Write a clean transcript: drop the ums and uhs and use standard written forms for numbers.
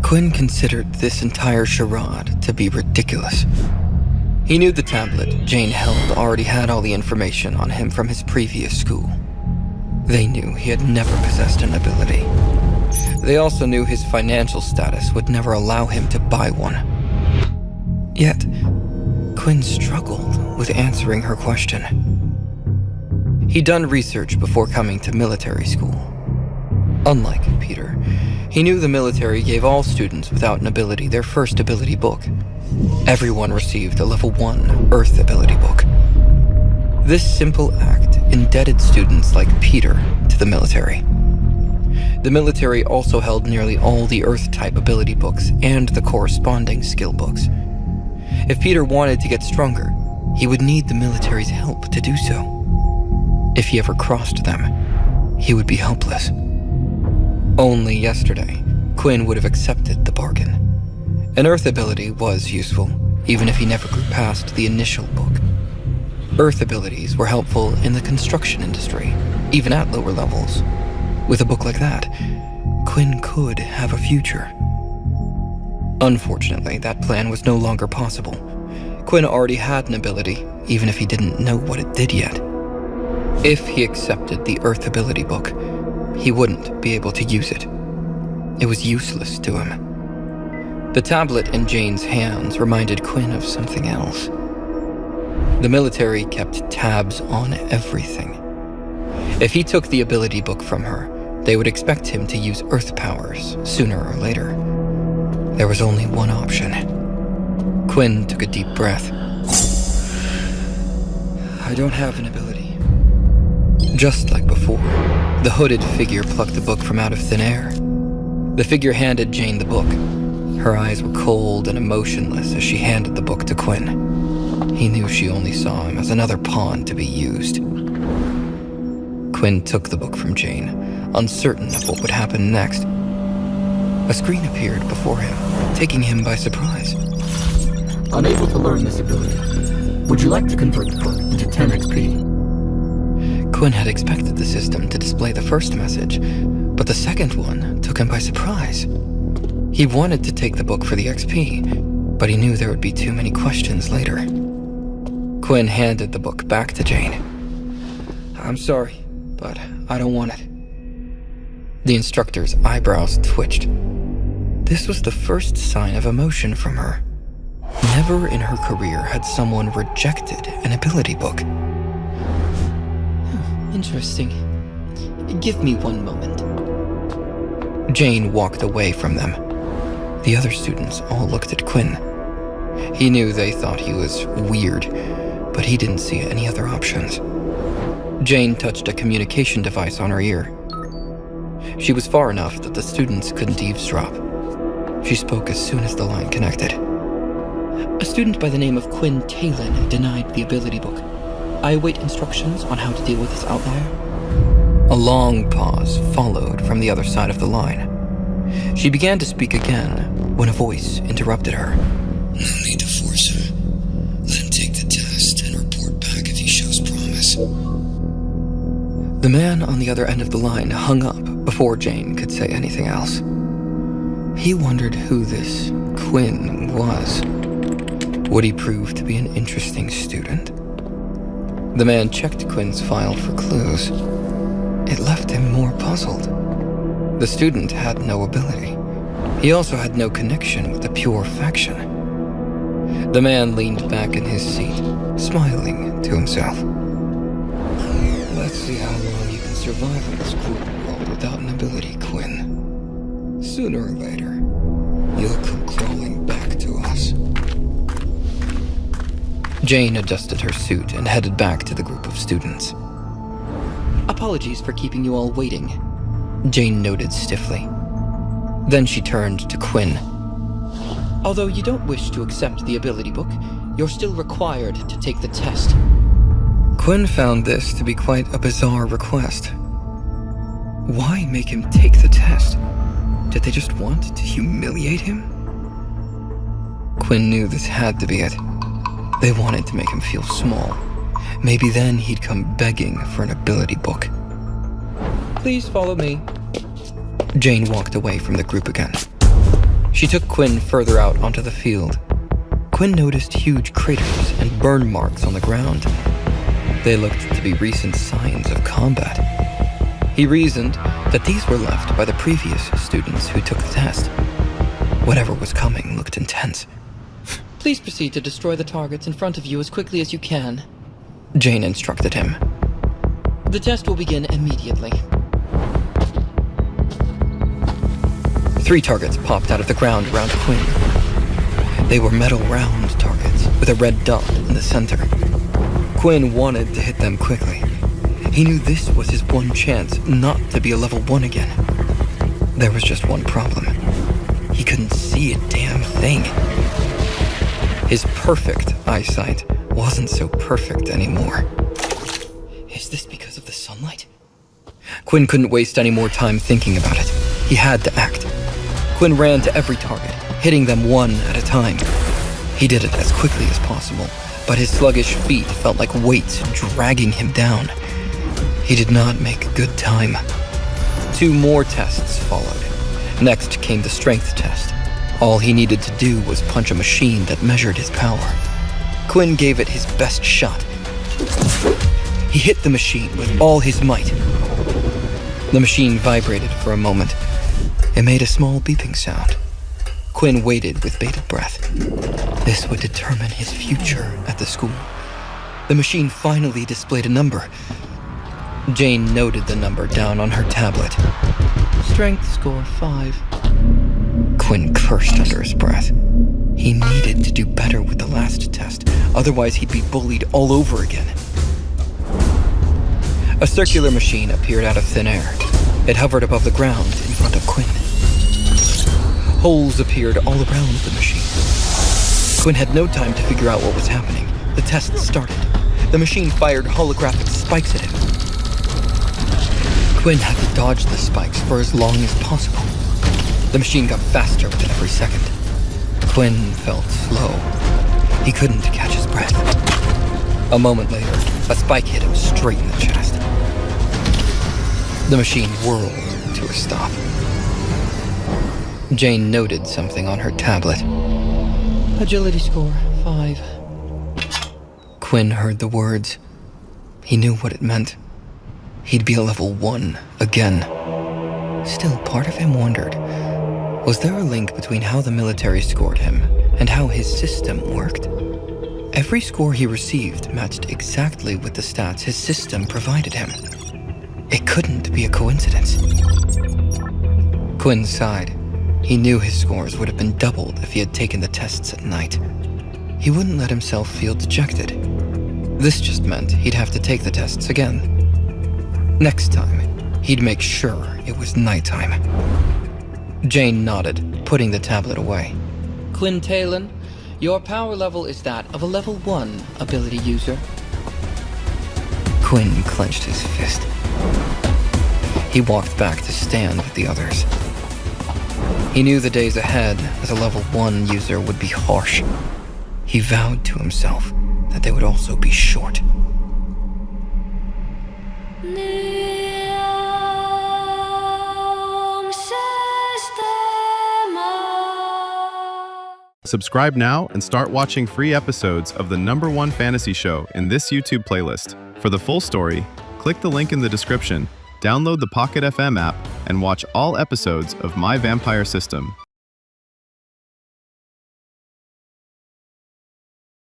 Quinn considered this entire charade to be ridiculous. He knew the tablet Jane held already had all the information on him from his previous school. They knew he had never possessed an ability. They also knew his financial status would never allow him to buy one. Yet, Quinn struggled with answering her question. He'd done research before coming to military school. Unlike Peter, he knew the military gave all students without an ability their first ability book. Everyone received a level 1 Earth ability book. This simple act indebted students like Peter to the military. The military also held nearly all the Earth-type ability books and the corresponding skill books. If Peter wanted to get stronger, he would need the military's help to do so. If he ever crossed them, he would be helpless. Only yesterday, Quinn would have accepted the bargain. An Earth ability was useful, even if he never grew past the initial book. Earth abilities were helpful in the construction industry, even at lower levels. With a book like that, Quinn could have a future. Unfortunately, that plan was no longer possible. Quinn already had an ability, even if he didn't know what it did yet. If he accepted the Earth ability book, he wouldn't be able to use it. It was useless to him. The tablet in Jane's hands reminded Quinn of something else. The military kept tabs on everything. If he took the ability book from her, they would expect him to use Earth powers sooner or later. There was only one option. Quinn took a deep breath. I don't have an ability. Just like before, the hooded figure plucked the book from out of thin air. The figure handed Jane the book. Her eyes were cold and emotionless as she handed the book to Quinn. He knew she only saw him as another pawn to be used. Quinn took the book from Jane, uncertain of what would happen next. A screen appeared before him, taking him by surprise. Unable to learn this ability. Would you like to convert the book into 10 XP? Quinn had expected the system to display the first message, but the second one took him by surprise. He wanted to take the book for the XP, but he knew there would be too many questions later. Quinn handed the book back to Jane. I'm sorry, but I don't want it. The instructor's eyebrows twitched. This was the first sign of emotion from her. Never in her career had someone rejected an ability book. Interesting. Give me one moment. Jane walked away from them. The other students all looked at Quinn. He knew they thought he was weird, but he didn't see any other options. Jane touched a communication device on her ear. She was far enough that the students couldn't eavesdrop. She spoke as soon as the line connected. A student by the name of Quinn Talon denied the ability book. I await instructions on how to deal with this outlier. A long pause followed from the other side of the line. She began to speak again when a voice interrupted her. No need to force him. Let him take the test and report back if he shows promise. The man on the other end of the line hung up before Jane could say anything else. He wondered who this Quinn was. Would he prove to be an interesting student? The man checked Quinn's file for clues. It left him more puzzled. The student had no ability. He also had no connection with the pure faction. The man leaned back in his seat, smiling to himself. Let's see how long you can survive in this cruel world without an ability, Quinn. Sooner or later, you'll come crawling back to us. Jane adjusted her suit and headed back to the group of students. Apologies for keeping you all waiting, Jane noted stiffly. Then she turned to Quinn. Although you don't wish to accept the ability book, you're still required to take the test. Quinn found this to be quite a bizarre request. Why make him take the test? Did they just want to humiliate him? Quinn knew this had to be it. They wanted to make him feel small. Maybe then he'd come begging for an ability book. Please follow me. Jane walked away from the group again. She took Quinn further out onto the field. Quinn noticed huge craters and burn marks on the ground. They looked to be recent signs of combat. He reasoned that these were left by the previous students who took the test. Whatever was coming looked intense. Please proceed to destroy the targets in front of you as quickly as you can. Jane instructed him. The test will begin immediately. 3 targets popped out of the ground around Quinn. They were metal round targets with a red dot in the center. Quinn wanted to hit them quickly. He knew this was his one chance not to be a level 1 again. There was just one problem. He couldn't see a damn thing. His perfect eyesight wasn't so perfect anymore. Is this because of the sunlight? Quinn couldn't waste any more time thinking about it. He had to act. Quinn ran to every target, hitting them one at a time. He did it as quickly as possible, but his sluggish feet felt like weights dragging him down. He did not make good time. 2 more tests followed. Next came the strength test. All he needed to do was punch a machine that measured his power. Quinn gave it his best shot. He hit the machine with all his might. The machine vibrated for a moment. It made a small beeping sound. Quinn waited with bated breath. This would determine his future at the school. The machine finally displayed a number. Jane noted the number down on her tablet. Strength score 5. Quinn cursed under his breath. He needed to do better with the last test, otherwise he'd be bullied all over again. A circular machine appeared out of thin air. It hovered above the ground in front of Quinn. Holes appeared all around the machine. Quinn had no time to figure out what was happening. The test started. The machine fired holographic spikes at him. Quinn had to dodge the spikes for as long as possible. The machine got faster with every second. Quinn felt slow. He couldn't catch his breath. A moment later, a spike hit him straight in the chest. The machine whirled to a stop. Jane noted something on her tablet. Agility score 5. Quinn heard the words. He knew what it meant. He'd be a level 1 again. Still, part of him wondered, was there a link between how the military scored him and how his system worked? Every score he received matched exactly with the stats his system provided him. It couldn't be a coincidence. Quinn sighed. He knew his scores would have been doubled if he had taken the tests at night. He wouldn't let himself feel dejected. This just meant he'd have to take the tests again. Next time, he'd make sure it was nighttime. Jane nodded, putting the tablet away. Quinn Talon, your power level is that of a level 1 ability user. Quinn clenched his fist. He walked back to stand with the others. He knew the days ahead as a level 1 user would be harsh. He vowed to himself that they would also be short. Subscribe now and start watching free episodes of the #1 fantasy show in this YouTube playlist. For the full story, click the link in the description, download the Pocket FM app, and watch all episodes of My Vampire System.